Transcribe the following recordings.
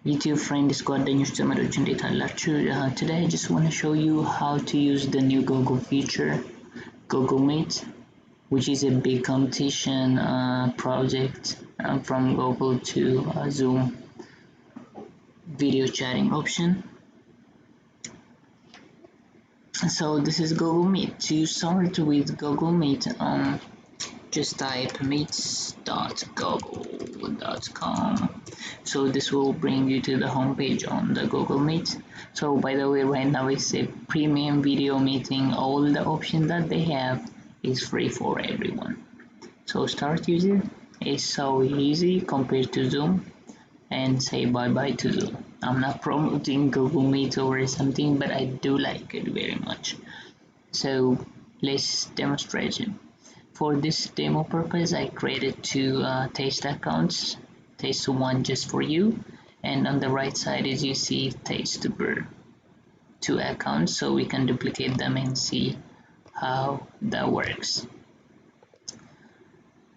YouTube friends ጓደኞች ዘመዶች እንዴት አላችሁ? Today I just want to show you how to use the new Google feature, Google Meet, which is a big competition project from Google to Zoom video chatting option. So this is Google Meet. To start with Google Meet, just type meets.google.com. So this will bring you to the homepage on the Google Meet. So by the way, right now it's a premium video meeting. All the options that they have is free for everyone. So start using. It's so easy compared to Zoom, and say bye bye to Zoom. I'm not promoting Google Meet or something, but I do like it very much. So let's demonstrate it. For this demo purpose, I created two test accounts, test one just for you, and on the right side as you see test BIRR, two accounts, so we can duplicate them and see how that works.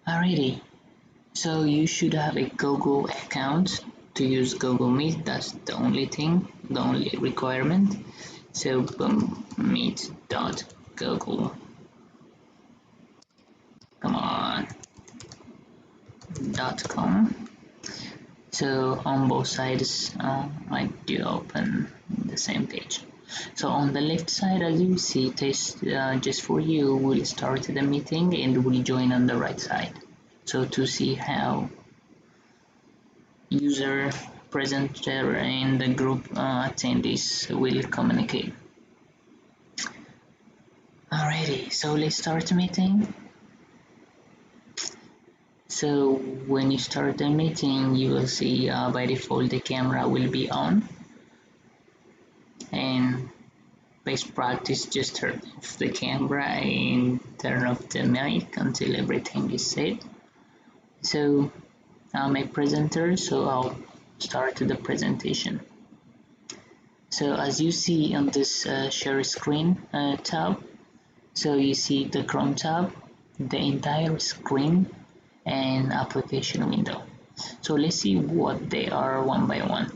Alrighty, so you should have a Google account to use Google Meet. That's the only thing, the only requirement. So meet.google. Come on. .com. So on both sides I do open the same page. So on the left side, as you see, test just for you will start the meeting and will join on the right side. So to see how user, presenter and the group attendees will communicate. Alrighty, so let's start the meeting. So when you start the meeting, you will see by default the camera will be on, and best practice just turn off the camera and turn off the mic until everything is set. So I'm a presenter, so I'll start the presentation. So as you see on this share screen tab, so you see the Chrome tab, the entire screen and application window. So let's see what they are one by one.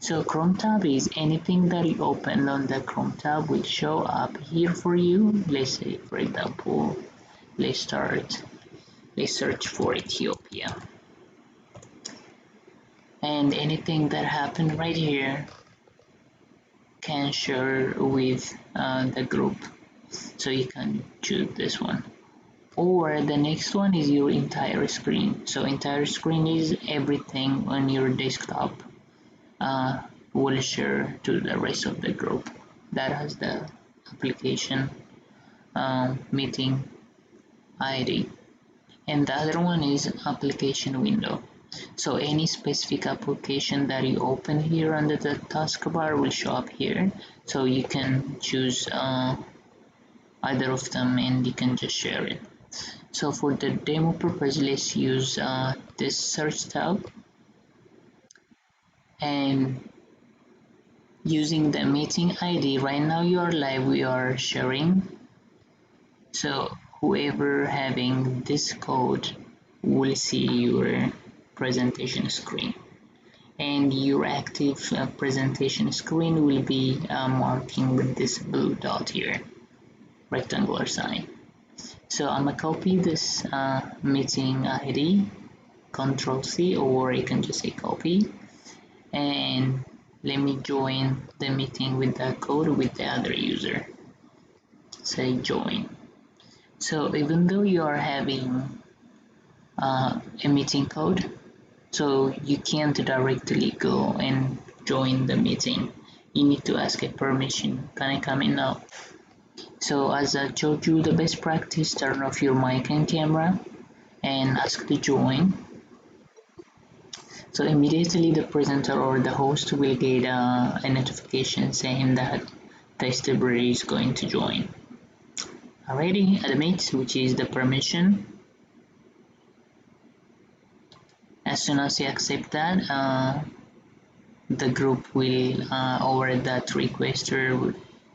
So Chrome tab is anything that you open on the Chrome tab will show up here for you. Let's say, for example, let's search for Ethiopia, and anything that happened right here can share with the group, so you can choose this one. Or the next one is your entire screen. So entire screen is everything on your desktop will share to the rest of the group that has the application meeting ID. And the other one is application window. So any specific application that you open here under the taskbar will show up here. So you can choose either of them and you can just share it. So for the demo purpose, let's use this search tab, and using the meeting ID, right now you are live, we are sharing. So whoever having this code will see your presentation screen, and your active presentation screen will be marking with this blue dot here, rectangular sign. So I'm gonna copy this meeting ID, Control C, or you can just say copy, and let me join the meeting with the code with the other user. Say join. So even though you are having a meeting code, so you can't directly go and join the meeting. You need to ask a permission. Can I come in now? So as I told you, the best practice, turn off your mic and camera and ask to join. So immediately the presenter or the host will get a notification saying that test BIRR is going to join. Already admit, which is the permission. As soon as you accept that, the group will or that requester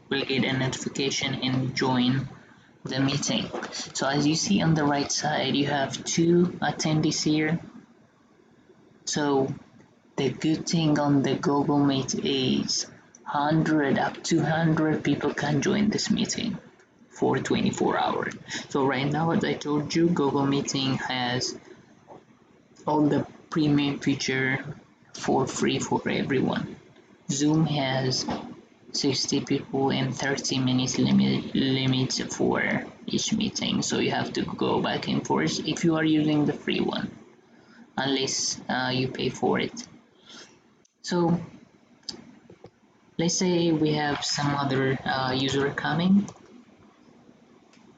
will get a notification and join the meeting. So as you see on the right side, you have two attendees here. So The good thing on the Google Meet is 100 up to 100 people can join this meeting for 24 hours. So right now, as I told you, Google Meeting has all the premium feature for free for everyone. Zoom has 60 people and 30 minutes limit for each meeting, so you have to go back and forth if you are using the free one, unless you pay for it. So let's say we have some other user coming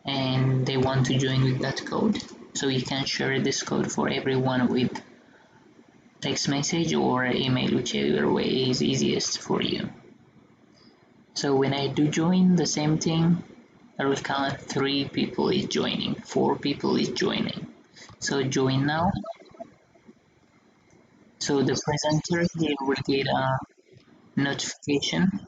and they want to join with that code, so you can share this code for everyone with text message or email, whichever way is easiest for you. So when I do join, the same thing, I will count 3 people is joining, 4 people is joining. So join now. So the presenter here will get a notification,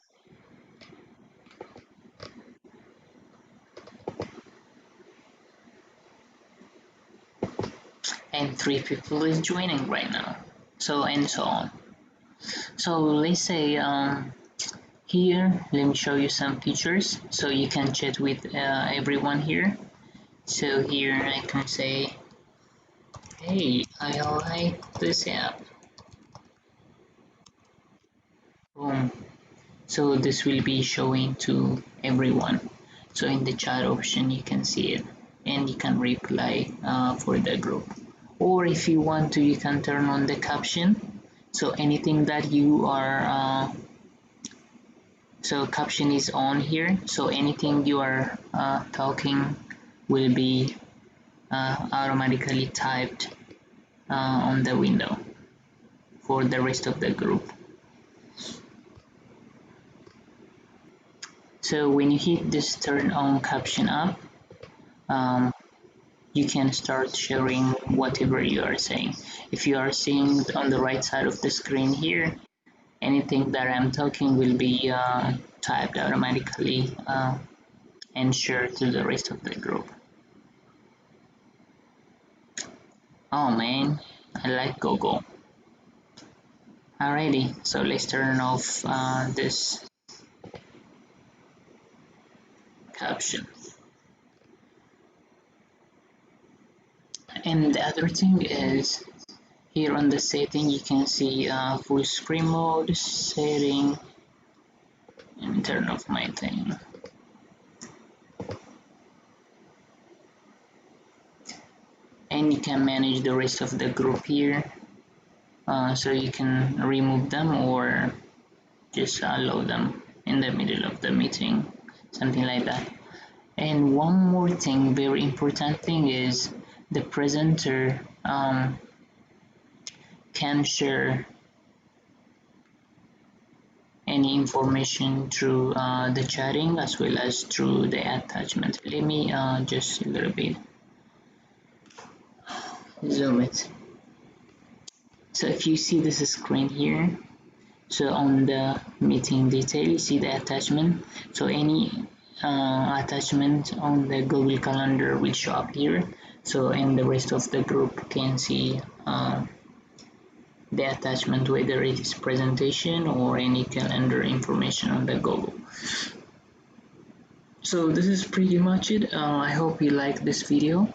and 3 people is joining right now. So and so on. So let's say here, let me show you some features so you can chat with everyone here. So here I can say, hey, I like this app. Boom. So this will be showing to everyone. So in the chat option you can see it and you can reply for the group. Or if you want to, you can turn on the caption. So anything that you are so caption is on here, so anything you are talking will be automatically typed on the window for the rest of the group. So when you hit this turn on caption up, you can start sharing whatever you are saying. If you are seeing on the right side of the screen here, anything that I'm talking will be typed automatically and shared to the rest of the group. Oh man, I like Google. Alrighty, so let's turn off this caption. And the other thing is, here on the setting you can see full screen mode, setting, and turn off my thing. And you can manage the rest of the group here, so you can remove them or just allow them in the middle of the meeting, something like that. And one more thing, very important thing, is the presenter can share any information through the chatting as well as through the attachment. Let me just a little bit zoom it. So if you see this screen here, so on the meeting detail you see the attachment, so any attachment on the Google Calendar will show up here, so and the rest of the group can see the attachment, whether it is presentation or any calendar information on the Google. So this is pretty much it. I hope you like this video,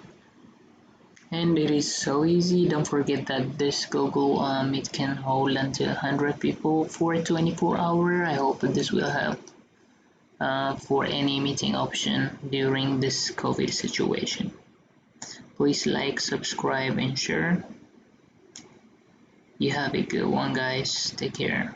and it is so easy. Don't forget that this Google Meet can hold until 100 people for 24 hours. I hope that this will help for any meeting option during this COVID situation. Please like, subscribe, and share. You have a good one, guys. Take care.